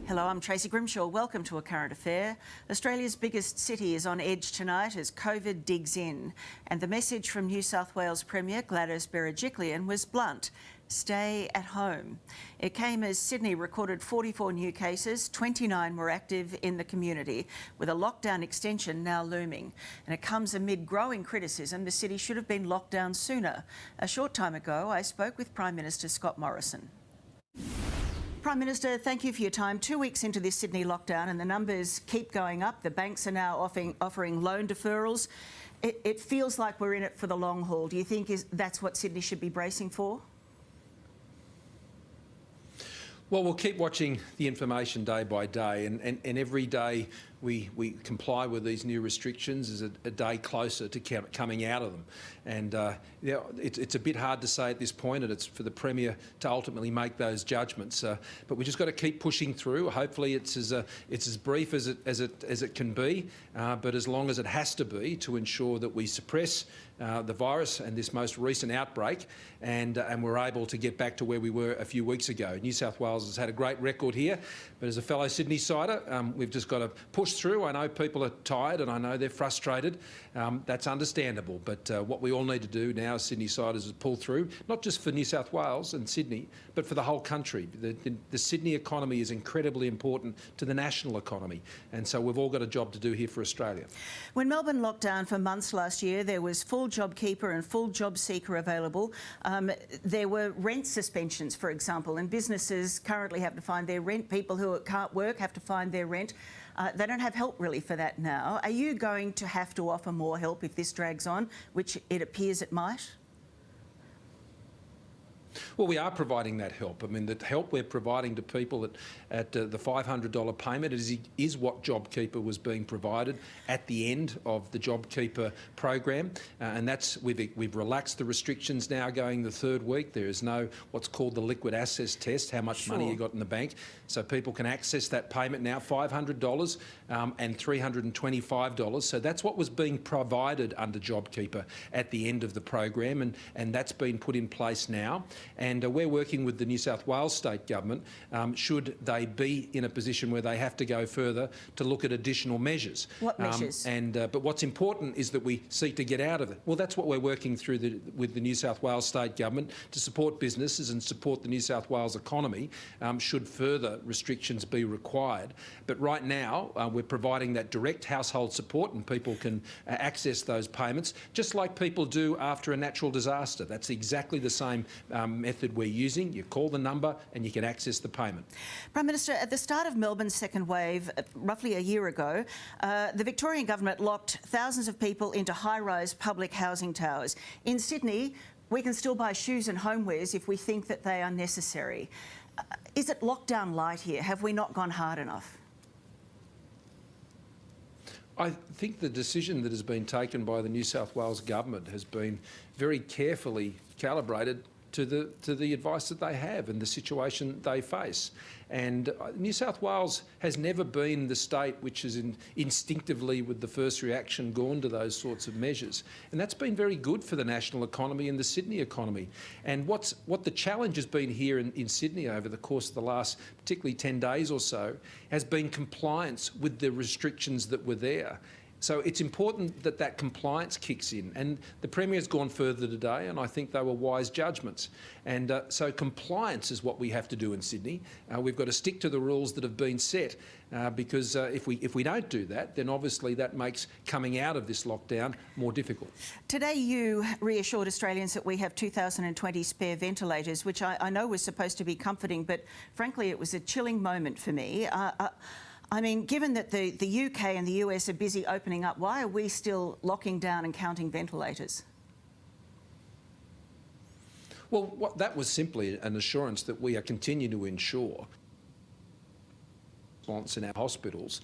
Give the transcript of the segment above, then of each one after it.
Hello, I'm Tracy Grimshaw. Welcome to A Current Affair. Australia's biggest city is on edge tonight as COVID digs in. And the message from New South Wales Premier Gladys Berejiklian was blunt: stay at home. It came as Sydney recorded 44 new cases, 29 were active in the community, with a lockdown extension now looming. And it comes amid growing criticism the city should have been locked down sooner. A short time ago, I spoke with Prime Minister Scott Morrison. Prime Minister, thank you for your time. 2 weeks into this Sydney lockdown and the numbers keep going up. The banks are now offering loan deferrals. It feels like we're in it for the long haul. Do you think that's what Sydney should be bracing for? Well, we'll keep watching the information day by day, and every day we comply with these new restrictions is a day closer to coming out of them. And it's a bit hard to say at this point, and it's for the Premier to ultimately make those judgments. But we just got to keep pushing through. Hopefully, it's as brief as it can be, but as long as it has to be, to ensure that we suppress the virus and this most recent outbreak, and we're able to get back to where we were a few weeks ago. New South Wales has had a great record here, but as a fellow Sydney-sider, we've just got to push through. I know people are tired and I know they're frustrated. That's understandable, but what we all need to do now as Sydney-siders is pull through, not just for New South Wales and Sydney, but for the whole country. The Sydney economy is incredibly important to the national economy, and so we've all got a job to do here for Australia. When Melbourne locked down for months last year, there was full JobKeeper and full JobSeeker available. There were rent suspensions, for example, and businesses currently have to find their rent. People who can't work have to find their rent. They don't have help really for that now. Are you going to have to offer more help if this drags on, which it appears it might? Well, we are providing that help. I mean, the help we're providing to people at the $500 payment is what JobKeeper was being provided at the end of the JobKeeper program, and that's we've relaxed the restrictions now going the third week. There is no what's called the liquid assets test, how much money you got in the bank, so people can access that payment now, $500 and $325. So that's what was being provided under JobKeeper at the end of the program, and that's been put in place now. And we're working with the New South Wales State Government, should they be in a position where they have to go further, to look at additional measures. What measures? But what's important is that we seek to get out of it. Well, that's what we're working through with the New South Wales State Government to support businesses and support the New South Wales economy, should further restrictions be required. But right now, we're providing that direct household support, and people can access those payments, just like people do after a natural disaster. That's exactly the same method we're using. You call the number and you can access the payment. Prime Minister, at the start of Melbourne's second wave, roughly a year ago, the Victorian government locked thousands of people into high-rise public housing towers. In Sydney, we can still buy shoes and homewares if we think that they are necessary. Is it lockdown light here? Have we not gone hard enough? I think the decision that has been taken by the New South Wales government has been very carefully calibrated to the advice that they have and the situation they face. And New South Wales has never been the state which has instinctively, with the first reaction, gone to those sorts of measures. And that's been very good for the national economy and the Sydney economy. And what the challenge has been here in Sydney over the course of the last, particularly 10 days or so, has been compliance with the restrictions that were there. So it's important that that compliance kicks in, and the Premier has gone further today, and I think they were wise judgments. And so compliance is what we have to do in Sydney. We've got to stick to the rules that have been set, because if we don't do that, then obviously that makes coming out of this lockdown more difficult. Today you reassured Australians that we have 2,020 spare ventilators, which I know was supposed to be comforting, but frankly it was a chilling moment for me. I mean, given that the UK and the US are busy opening up, why are we still locking down and counting ventilators? Well, that was simply an assurance that we are continuing to ensure in our hospitals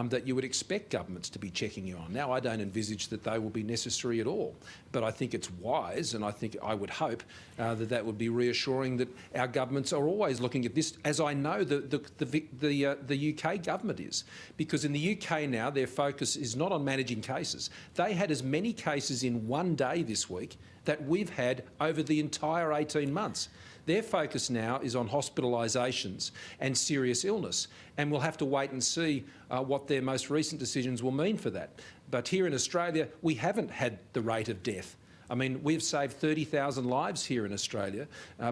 that you would expect governments to be checking you on. Now, I don't envisage that they will be necessary at all, but I think it's wise, and I would hope that would be reassuring that our governments are always looking at this, as I know the UK government is, because in the UK now their focus is not on managing cases. They had as many cases in one day this week that we've had over the entire 18 months. Their focus now is on hospitalisations and serious illness, and we'll have to wait and see what their most recent decisions will mean for that. But here in Australia, we haven't had the rate of death. I mean, we've saved 30,000 lives here in Australia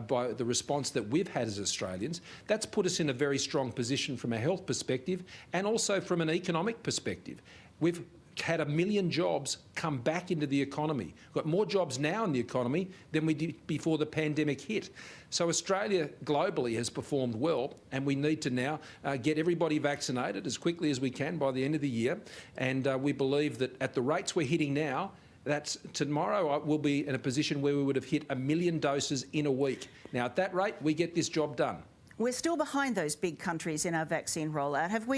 by the response that we've had as Australians. That's put us in a very strong position from a health perspective and also from an economic perspective. We've had 1 million jobs come back into the economy. We've got more jobs now in the economy than we did before the pandemic hit. So Australia globally has performed well, and we need to now get everybody vaccinated as quickly as we can by the end of the year. And we believe that at the rates we're hitting now, that's tomorrow we'll be in a position where we would have hit 1 million doses in a week. Now, at that rate, we get this job done. We're still behind those big countries in our vaccine rollout. Have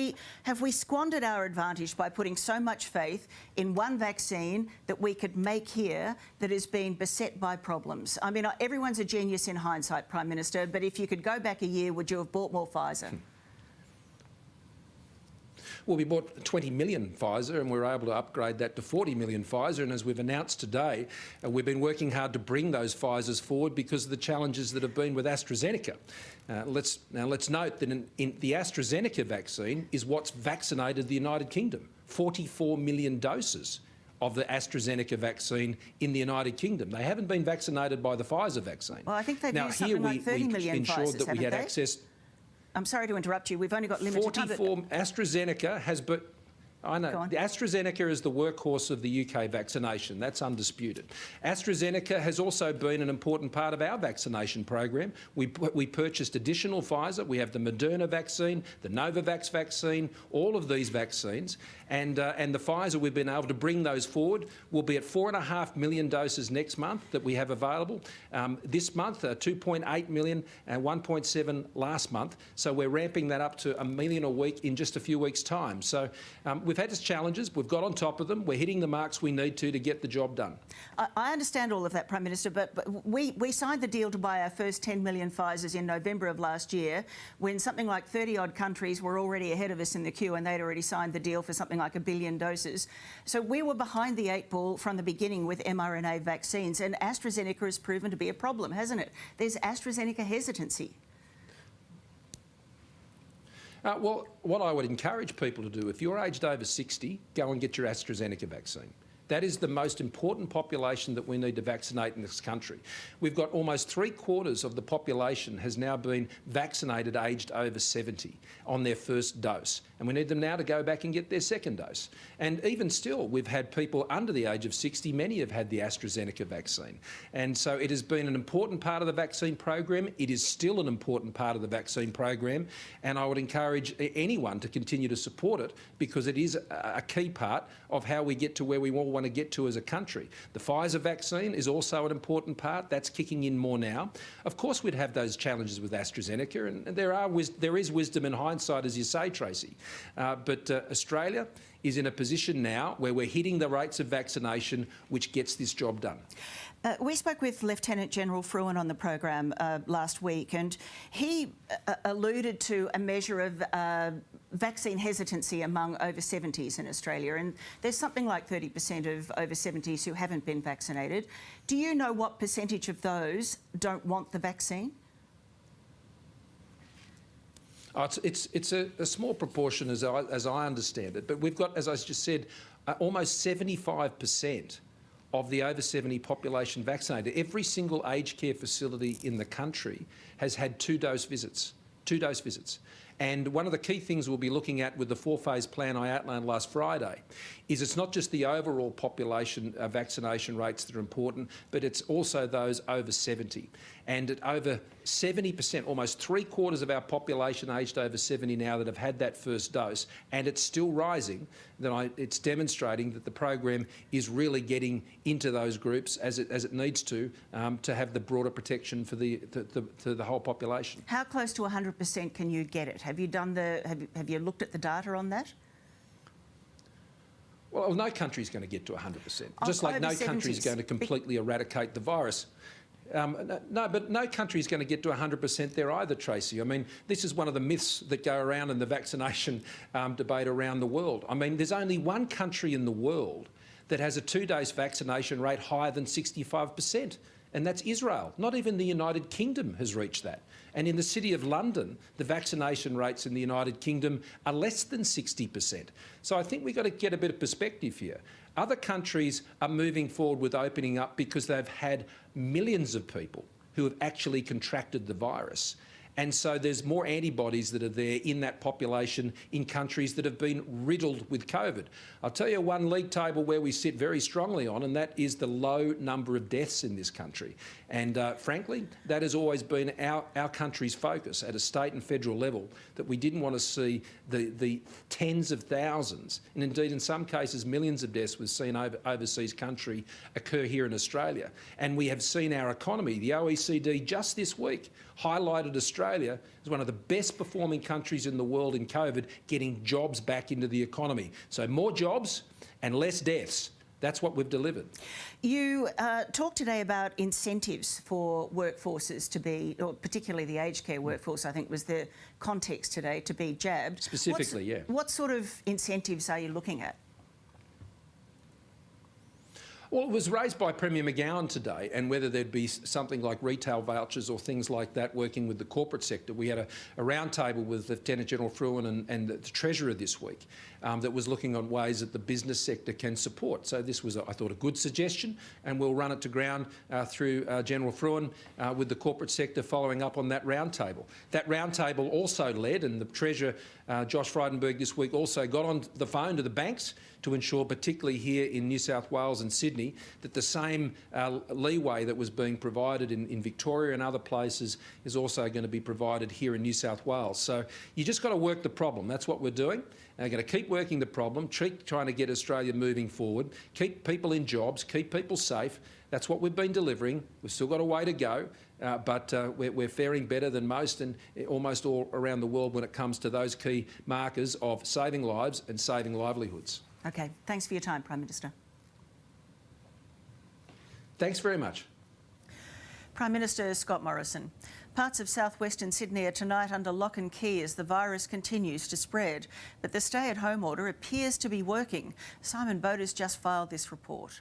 we squandered our advantage by putting so much faith in one vaccine that we could make here that has been beset by problems? I mean, everyone's a genius in hindsight, Prime Minister, but if you could go back a year, would you have bought more Pfizer? Well, we bought 20 million Pfizer and we were able to upgrade that to 40 million Pfizer. And as we've announced today, we've been working hard to bring those Pfizers forward because of the challenges that have been with AstraZeneca. Let's note that in the AstraZeneca vaccine is what's vaccinated the United Kingdom. 44 million doses of the AstraZeneca vaccine in the United Kingdom. They haven't been vaccinated by the Pfizer vaccine. Well, I think they've used something like 30 million Pfizers, ensured that we had they? access. I'm sorry to interrupt you. We've only got limited time. 44 AstraZeneca has, but I know. The AstraZeneca is the workhorse of the UK vaccination. That's undisputed. AstraZeneca has also been an important part of our vaccination program. We purchased additional Pfizer. We have the Moderna vaccine, the Novavax vaccine, all of these vaccines. And the Pfizer, we've been able to bring those forward. We'll be at 4.5 million doses next month that we have available. This month, 2.8 million and 1.7 last month. So we're ramping that up to 1 million a week in just a few weeks' time. So we've had challenges. We've got on top of them. We're hitting the marks we need to get the job done. I understand all of that, Prime Minister, but we signed the deal to buy our first 10 million Pfizers in November of last year when something like 30-odd countries were already ahead of us in the queue and they'd already signed the deal for something like 1 billion doses. So we were behind the 8 ball from the beginning with mRNA vaccines, and AstraZeneca has proven to be a problem, hasn't it? There's AstraZeneca hesitancy. Well, what I would encourage people to do, if you're aged over 60, go and get your AstraZeneca vaccine. That is the most important population that we need to vaccinate in this country. We've got almost 3/4 of the population has now been vaccinated aged over 70 on their first dose. And we need them now to go back and get their second dose. And even still, we've had people under the age of 60, many have had the AstraZeneca vaccine. And so it has been an important part of the vaccine program. It is still an important part of the vaccine program. And I would encourage anyone to continue to support it because it is a key part of how we get to where we all want to get to as a country. The Pfizer vaccine is also an important part. That's kicking in more now. Of course, we'd have those challenges with AstraZeneca, and there is wisdom in hindsight, as you say, Tracy. But Australia is in a position now where we're hitting the rates of vaccination, which gets this job done. We spoke with Lieutenant General Fruin on the program last week, and he alluded to a measure of vaccine hesitancy among over 70s in Australia, and there's something like 30% of over 70s who haven't been vaccinated. Do you know what percentage of those don't want the vaccine? Oh, it's a small proportion as I understand it, but we've got, as I just said, almost 75% of the over 70 population vaccinated. Every single aged care facility in the country has had two-dose visits. And one of the key things we'll be looking at with the 4-phase plan I outlined last Friday is it's not just the overall population vaccination rates that are important, but it's also those over 70. And at over 70%, almost 3/4 of our population aged over 70 now that have had that first dose, and it's still rising, then it's demonstrating that the program is really getting into those groups as it needs to have the broader protection for the whole population. How close to 100% can you get it? Have you looked at the data on that? Well, no country is going to get to 100%, just like no country is going to completely eradicate the virus. No, but no country is going to get to 100% there either, Tracy. I mean, this is one of the myths that go around in the vaccination debate around the world. I mean, there's only one country in the world that has a 2-dose vaccination rate higher than 65%, and that's Israel. Not even the United Kingdom has reached that. And in the City of London, the vaccination rates in the United Kingdom are less than 60%. So I think we've got to get a bit of perspective here. Other countries are moving forward with opening up because they've had millions of people who have actually contracted the virus. And so there's more antibodies that are there in that population in countries that have been riddled with COVID. I'll tell you one league table where we sit very strongly on, and that is the low number of deaths in this country. And frankly, that has always been our country's focus at a state and federal level, that we didn't want to see the tens of thousands, and indeed in some cases millions of deaths we've seen overseas country occur here in Australia. And we have seen our economy, the OECD just this week highlighted Australia as one of the best performing countries in the world in COVID, getting jobs back into the economy. So more jobs and less deaths. That's what we've delivered. You talked today about incentives for workforces to be, or particularly the aged care workforce, I think was the context today, to be jabbed. Specifically, yeah. What sort of incentives are you looking at? Well, it was raised by Premier McGowan today, and whether there'd be something like retail vouchers or things like that working with the corporate sector. We had a round table with Lieutenant General Fruin and the Treasurer this week that was looking on ways that the business sector can support. So this was, I thought, a good suggestion, and we'll run it to ground through General Fruin with the corporate sector following up on that round table. That round table also led, and the Treasurer, Josh Frydenberg, this week also got on the phone to the banks to ensure, particularly here in New South Wales and Sydney, that the same leeway that was being provided in Victoria and other places is also going to be provided here in New South Wales. So you just got to work the problem. That's what we're doing. We're going to keep working the problem, keep trying to get Australia moving forward, keep people in jobs, keep people safe. That's what we've been delivering. We've still got a way to go, but we're faring better than most and almost all around the world when it comes to those key markers of saving lives and saving livelihoods. Okay, thanks for your time, Prime Minister. Thanks very much. Prime Minister Scott Morrison. Parts of southwestern Sydney are tonight under lock and key as the virus continues to spread. But the stay-at-home order appears to be working. Simon Bodas just filed this report.